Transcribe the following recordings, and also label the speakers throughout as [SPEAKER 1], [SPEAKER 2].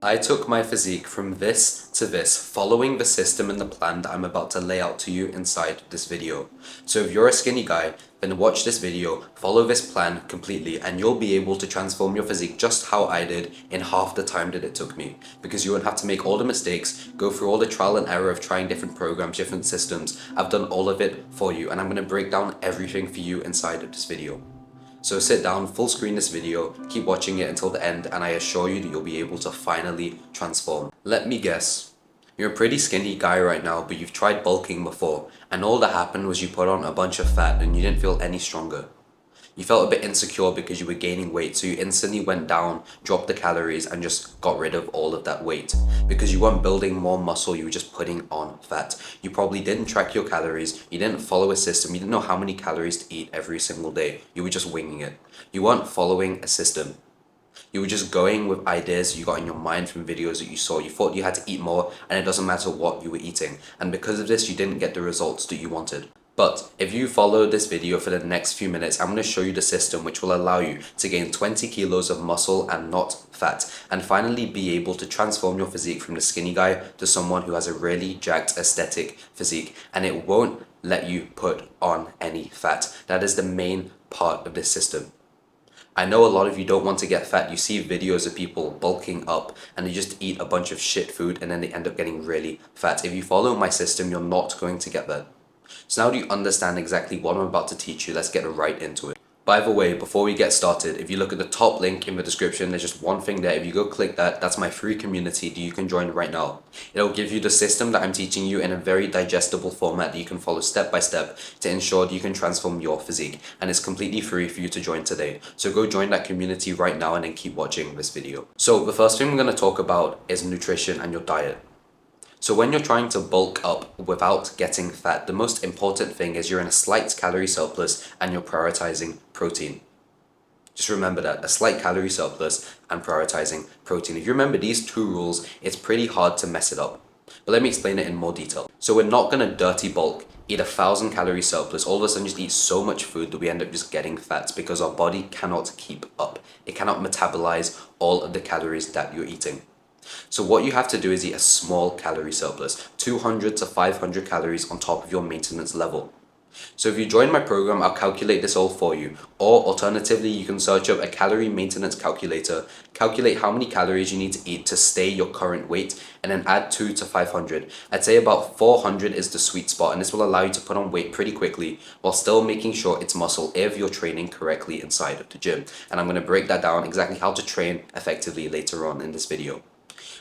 [SPEAKER 1] I took my physique from this to this, following the system and the plan that I'm about to lay out to you inside this video. So if you're a skinny guy, then watch this video, follow this plan completely, and you'll be able to transform your physique just how I did in half the time that it took me. Because you won't have to make all the mistakes, go through all the trial and error of trying different programs, different systems. I've done all of it for you, and I'm going to break down everything for you inside of this video. So sit down, full screen this video, keep watching it until the end, and I assure you that you'll be able to finally transform. Let me guess, you're a pretty skinny guy right now, but you've tried bulking before, and all that happened was you put on a bunch of fat and you didn't feel any stronger. You felt a bit insecure because you were gaining weight, so you instantly went down, dropped the calories, and just got rid of all of that weight. Because you weren't building more muscle, you were just putting on fat. You probably didn't track your calories, you didn't follow a system, you didn't know how many calories to eat every single day. You were just winging it. You weren't following a system. You were just going with ideas you got in your mind from videos that you saw. You thought you had to eat more, and it doesn't matter what you were eating. And because of this, you didn't get the results that you wanted. But if you follow this video for the next few minutes, I'm going to show you the system which will allow you to gain 20 kilos of muscle and not fat, and finally be able to transform your physique from the skinny guy to someone who has a really jacked aesthetic physique, and it won't let you put on any fat. That is the main part of this system. I know a lot of you don't want to get fat. You see videos of people bulking up and they just eat a bunch of shit food and then they end up getting really fat. If you follow my system, you're not going to get that. So now that you understand exactly what I'm about to teach you, let's get right into it. By the way, before we get started, if you look at the top link in the description, there's just one thing there. If you go click that, that's my free community that you can join right now. It'll give you the system that I'm teaching you in a very digestible format that you can follow step by step to ensure that you can transform your physique. And it's completely free for you to join today. So go join that community right now and then keep watching this video. So the first thing we're going to talk about is nutrition and your diet. So when you're trying to bulk up without getting fat, the most important thing is you're in a slight calorie surplus and you're prioritizing protein. Just remember that, a slight calorie surplus and prioritizing protein. If you remember these two rules, it's pretty hard to mess it up. But let me explain it in more detail. So we're not going to dirty bulk, eat 1,000 calorie surplus, all of a sudden just eat so much food that we end up just getting fat because our body cannot keep up. It cannot metabolize all of the calories that you're eating. So what you have to do is eat a small calorie surplus, 200 to 500 calories on top of your maintenance level. So if you join my program, I'll calculate this all for you. Or alternatively, you can search up a calorie maintenance calculator, calculate how many calories you need to eat to stay your current weight, and then add 2 to 500. I'd say about 400 is the sweet spot, and this will allow you to put on weight pretty quickly while still making sure it's muscle if you're training correctly inside of the gym. And I'm going to break that down exactly how to train effectively later on in this video.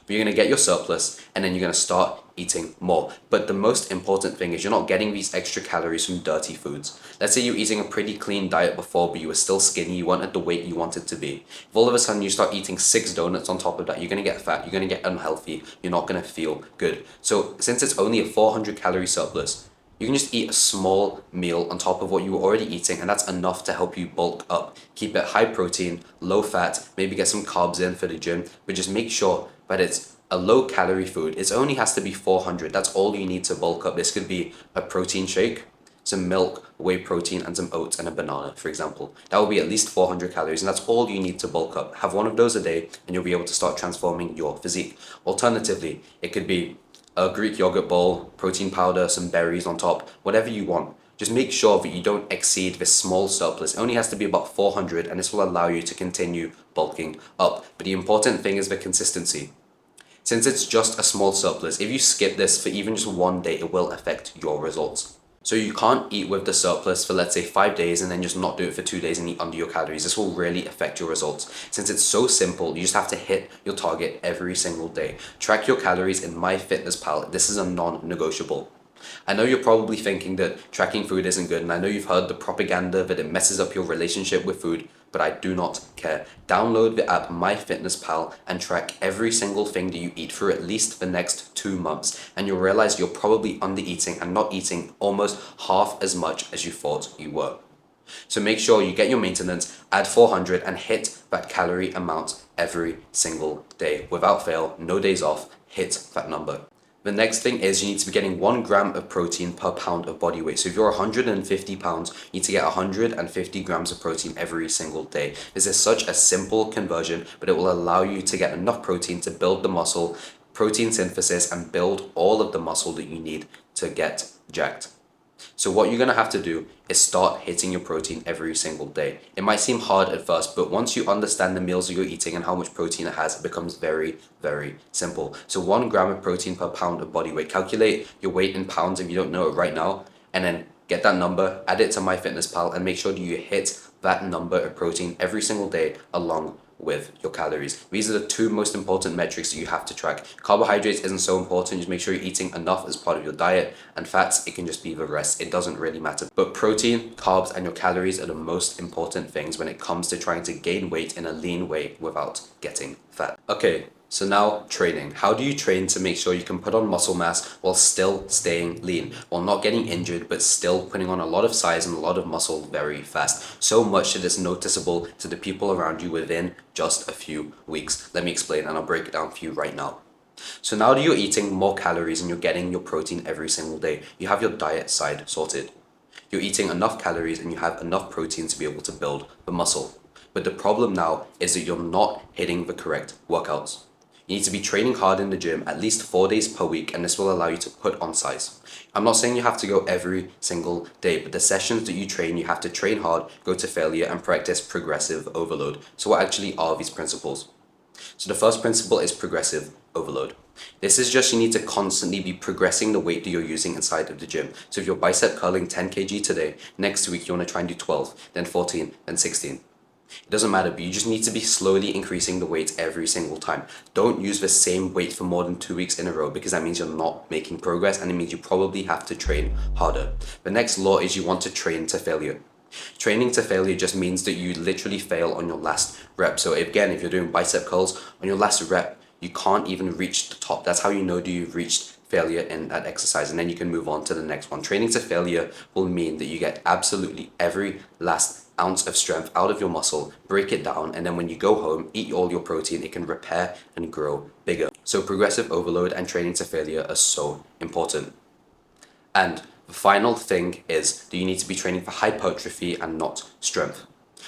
[SPEAKER 1] But you're going to get your surplus and then you're going to start eating more. But the most important thing is you're not getting these extra calories from dirty foods. Let's say you're eating a pretty clean diet before, but you were still skinny, you wanted the weight you wanted to be. If all of a sudden you start eating 6 donuts on top of that, you're going to get fat, you're going to get unhealthy, you're not going to feel good. So since it's only a 400 calorie surplus, you can just eat a small meal on top of what you were already eating, and that's enough to help you bulk up. Keep it high protein, low fat, maybe get some carbs in for the gym, but just make sure that it's a low calorie food. It only has to be 400. That's all you need to bulk up. This could be a protein shake, some milk, whey protein, and some oats and a banana, for example. That will be at least 400 calories, and that's all you need to bulk up. Have one of those a day, and you'll be able to start transforming your physique. Alternatively, it could be a Greek yogurt bowl, protein powder, some berries on top, whatever you want. Just make sure that you don't exceed this small surplus. It only has to be about 400, and this will allow you to continue bulking up. But the important thing is the consistency. Since it's just a small surplus, if you skip this for even just one day, it will affect your results. So you can't eat with the surplus for, let's say, 5 days and then just not do it for 2 days and eat under your calories. This will really affect your results. Since it's so simple, you just have to hit your target every single day. Track your calories in MyFitnessPal. This is a non-negotiable. I know you're probably thinking that tracking food isn't good, and I know you've heard the propaganda that it messes up your relationship with food, but I do not care. Download the app MyFitnessPal and track every single thing that you eat for at least the next 2 months, and you'll realize you're probably under eating and not eating almost half as much as you thought you were. So make sure you get your maintenance, add 400, and hit that calorie amount every single day. Without fail, no days off, hit that number. The next thing is you need to be getting 1 gram of protein per pound of body weight. So if you're 150 pounds, you need to get 150 grams of protein every single day. This is such a simple conversion, but it will allow you to get enough protein to build the muscle, protein synthesis, and build all of the muscle that you need to get jacked. So what you're going to have to do is start hitting your protein every single day. It might seem hard at first, but once you understand the meals that you're eating and how much protein it has, it becomes very, very simple. So 1 gram of protein per pound of body weight. Calculate your weight in pounds if you don't know it right now, and then get that number, add it to MyFitnessPal, and make sure that you hit that number of protein every single day along with your calories. These are the two most important metrics that you have to track. Carbohydrates isn't so important, just make sure you're eating enough as part of your diet, and fats, it can just be the rest. It doesn't really matter. But protein, carbs, and your calories are the most important things when it comes to trying to gain weight in a lean way without getting fat. Okay, so now training. How do you train to make sure you can put on muscle mass while still staying lean, while not getting injured, but still putting on a lot of size and a lot of muscle very fast? So much that it's noticeable to the people around you within just a few weeks. Let me explain and I'll break it down for you right now. So now that you're eating more calories and you're getting your protein every single day, you have your diet side sorted. You're eating enough calories and you have enough protein to be able to build the muscle. But the problem now is that you're not hitting the correct workouts. You need to be training hard in the gym at least 4 days per week, and this will allow you to put on size. I'm not saying you have to go every single day, but the sessions that you train, you have to train hard, go to failure, and practice progressive overload. So what actually are these principles? So the first principle is progressive overload. This is just you need to constantly be progressing the weight that you're using inside of the gym. So if you're bicep curling 10 kg today, next week you want to try and do 12, then 14, then 16. It doesn't matter, but you just need to be slowly increasing the weight every single time. Don't use the same weight for more than 2 weeks in a row, because that means you're not making progress and it means you probably have to train harder. The next law is you want to train to failure. Training to failure just means that you literally fail on your last rep. So if you're doing bicep curls, on your last rep, you can't even reach the top. That's how you know that you've reached failure in that exercise, and then you can move on to the next one. Training to failure will mean that you get absolutely every last ounce of strength out of your muscle, break it down, and then when you go home, eat all your protein, it can repair and grow bigger. So progressive overload and training to failure are so important. And the final thing is that you need to be training for hypertrophy and not strength.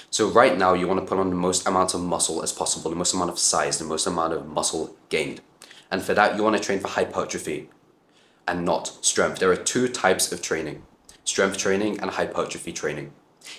[SPEAKER 1] So right now you want to put on the most amount of muscle as possible, the most amount of size, the most amount of muscle gained. And for that you want to train for hypertrophy and not strength. There are two types of training: strength training and hypertrophy training.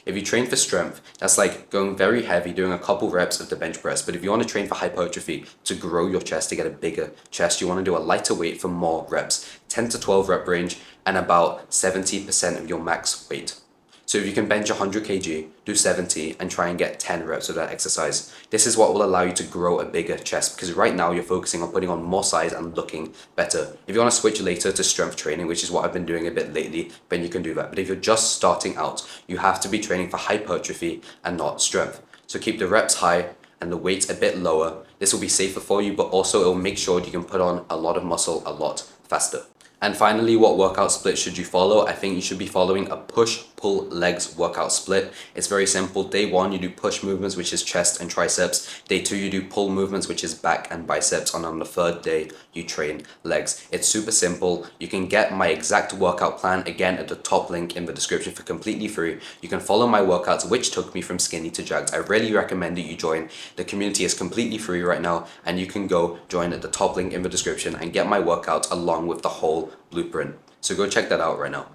[SPEAKER 1] If you train for strength, that's like going very heavy, doing a couple reps of the bench press. But if you want to train for hypertrophy, to grow your chest, to get a bigger chest, you want to do a lighter weight for more reps, 10 to 12 rep range, and about 70% of your max weight. So if you can bench 100 kg, do 70 and try and get 10 reps of that exercise. This is what will allow you to grow a bigger chest, because right now you're focusing on putting on more size and looking better. If you want to switch later to strength training, which is what I've been doing a bit lately, then you can do that. But if you're just starting out, you have to be training for hypertrophy and not strength. So keep the reps high and the weight a bit lower. This will be safer for you, but also it will make sure you can put on a lot of muscle a lot faster. And finally, what workout split should you follow? I think you should be following a push-pull legs workout split. It's very simple. Day 1, you do push movements, which is chest and triceps. Day 2, you do pull movements, which is back and biceps. And on the 3rd day, you train legs. It's super simple. You can get my exact workout plan, again, at the top link in the description for completely free. You can follow my workouts, which took me from skinny to jacked. I really recommend that you join. The community is completely free right now, and you can go join at the top link in the description and get my workouts along with the whole blueprint. So go check that out right now.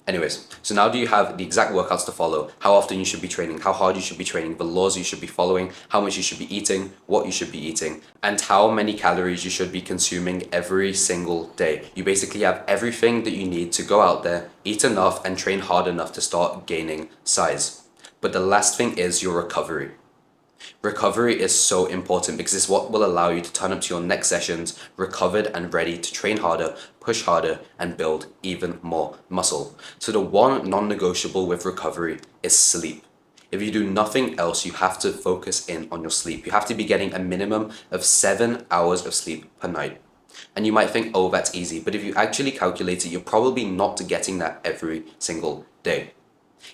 [SPEAKER 1] Anyways, so now do you have the exact workouts to follow, how often you should be training, how hard you should be training, the laws you should be following, how much you should be eating, what you should be eating, and how many calories you should be consuming every single day. You basically have everything that you need to go out there, eat enough, and train hard enough to start gaining size. But the last thing is your recovery. Recovery is so important because it's what will allow you to turn up to your next sessions recovered and ready to train harder, push harder, and build even more muscle. So the one non-negotiable with recovery is sleep. If you do nothing else, you have to focus in on your sleep. You have to be getting a minimum of 7 hours of sleep per night. And you might think, oh, that's easy. But if you actually calculate it, you're probably not getting that every single day.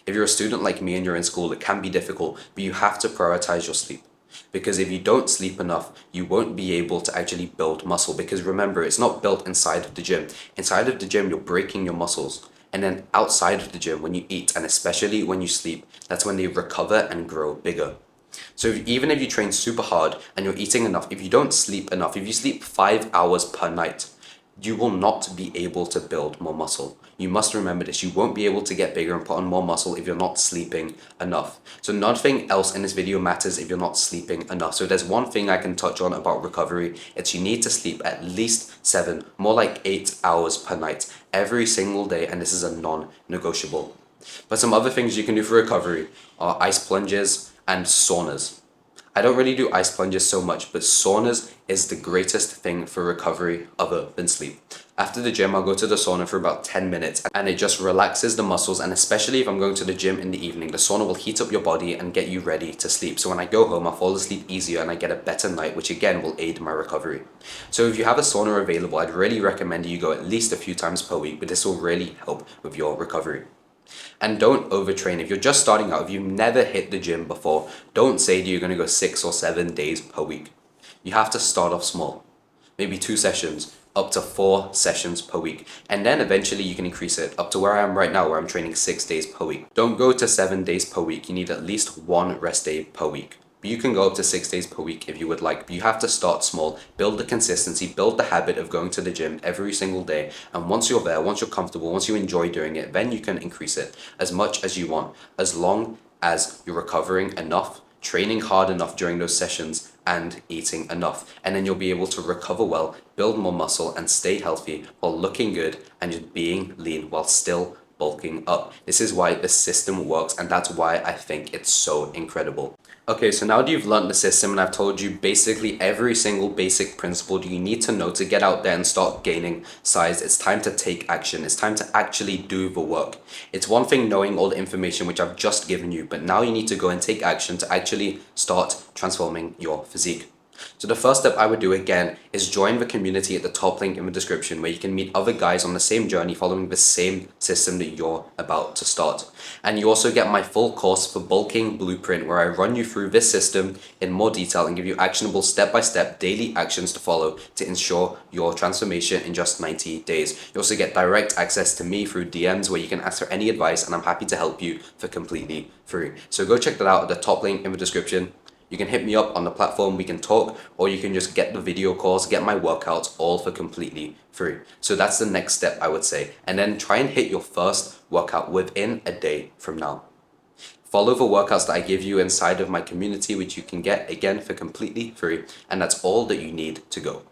[SPEAKER 1] If you're a student like me and you're in school, it can be difficult, but you have to prioritize your sleep. Because if you don't sleep enough, you won't be able to actually build muscle. Because remember, it's not built inside of the gym. Inside of the gym, you're breaking your muscles. And then outside of the gym, when you eat, and especially when you sleep, that's when they recover and grow bigger. So even if you train super hard and you're eating enough, if you don't sleep enough, if you sleep 5 hours per night, you will not be able to build more muscle. You must remember this. You won't be able to get bigger and put on more muscle if you're not sleeping enough. So nothing else in this video matters if you're not sleeping enough. So there's one thing I can touch on about recovery. It's you need to sleep at least 7, more like 8 hours per night every single day, and this is a non-negotiable. But some other things you can do for recovery are ice plunges and saunas. I don't really do ice plunges so much, but saunas is the greatest thing for recovery other than sleep. After the gym, I'll go to the sauna for about 10 minutes and it just relaxes the muscles, and especially if I'm going to the gym in the evening, the sauna will heat up your body and get you ready to sleep. So when I go home, I'll fall asleep easier and I get a better night, which again will aid my recovery. So if you have a sauna available, I'd really recommend you go at least a few times per week, but this will really help with your recovery. And don't overtrain. If you're just starting out, if you've never hit the gym before, don't say that you're going to go 6 or 7 days per week. You have to start off small. Maybe 2 sessions, up to 4 sessions per week. And then eventually you can increase it up to where I am right now, where I'm training 6 days per week. Don't go to 7 days per week. You need at least 1 rest day per week. But you can go up to 6 days per week if you would like, but you have to start small, build the consistency, build the habit of going to the gym every single day. And once you're there, once you're comfortable, once you enjoy doing it, then you can increase it as much as you want, as long as you're recovering enough, training hard enough during those sessions, and eating enough. And then you'll be able to recover well, build more muscle, and stay healthy while looking good and just being lean while still bulking up. This is why the system works, and that's why I think it's so incredible. Okay, so now that you've learned the system and I've told you basically every single basic principle you need to know to get out there and start gaining size, it's time to take action. It's time to actually do the work. It's one thing knowing all the information which I've just given you, but now you need to go and take action to actually start transforming your physique. So the first step I would do again is join the community at the top link in the description, where you can meet other guys on the same journey following the same system that you're about to start. And you also get my full course for bulking blueprint, where I run you through this system in more detail and give you actionable step-by-step daily actions to follow to ensure your transformation in just 90 days. You also get direct access to me through DMs, where you can ask for any advice and I'm happy to help you for completely free. So go check that out at the top link in the description. You can hit me up on the platform, we can talk, or you can just get the video calls, get my workouts, all for completely free. So that's the next step, I would say. And then try and hit your first workout within a day from now. Follow the workouts that I give you inside of my community, which you can get again for completely free. And that's all that you need to go.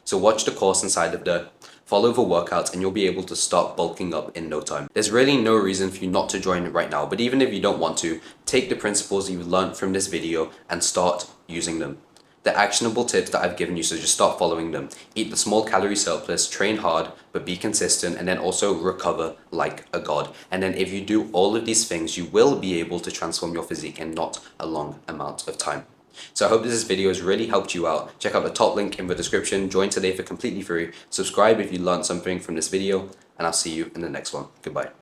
[SPEAKER 1] So watch the course inside of there, follow the workouts, and you'll be able to start bulking up in no time. There's really no reason for you not to join right now, but even if you don't want to, take the principles you learned from this video and start using them. The actionable tips that I've given you, so just start following them. Eat the small calorie surplus, train hard, but be consistent, and then also recover like a god. And then if you do all of these things, you will be able to transform your physique in not a long amount of time. So I hope this video has really helped you out. Check out the top link in the description. Join today for completely free. Subscribe if you learned something from this video, and I'll see you in the next one. Goodbye.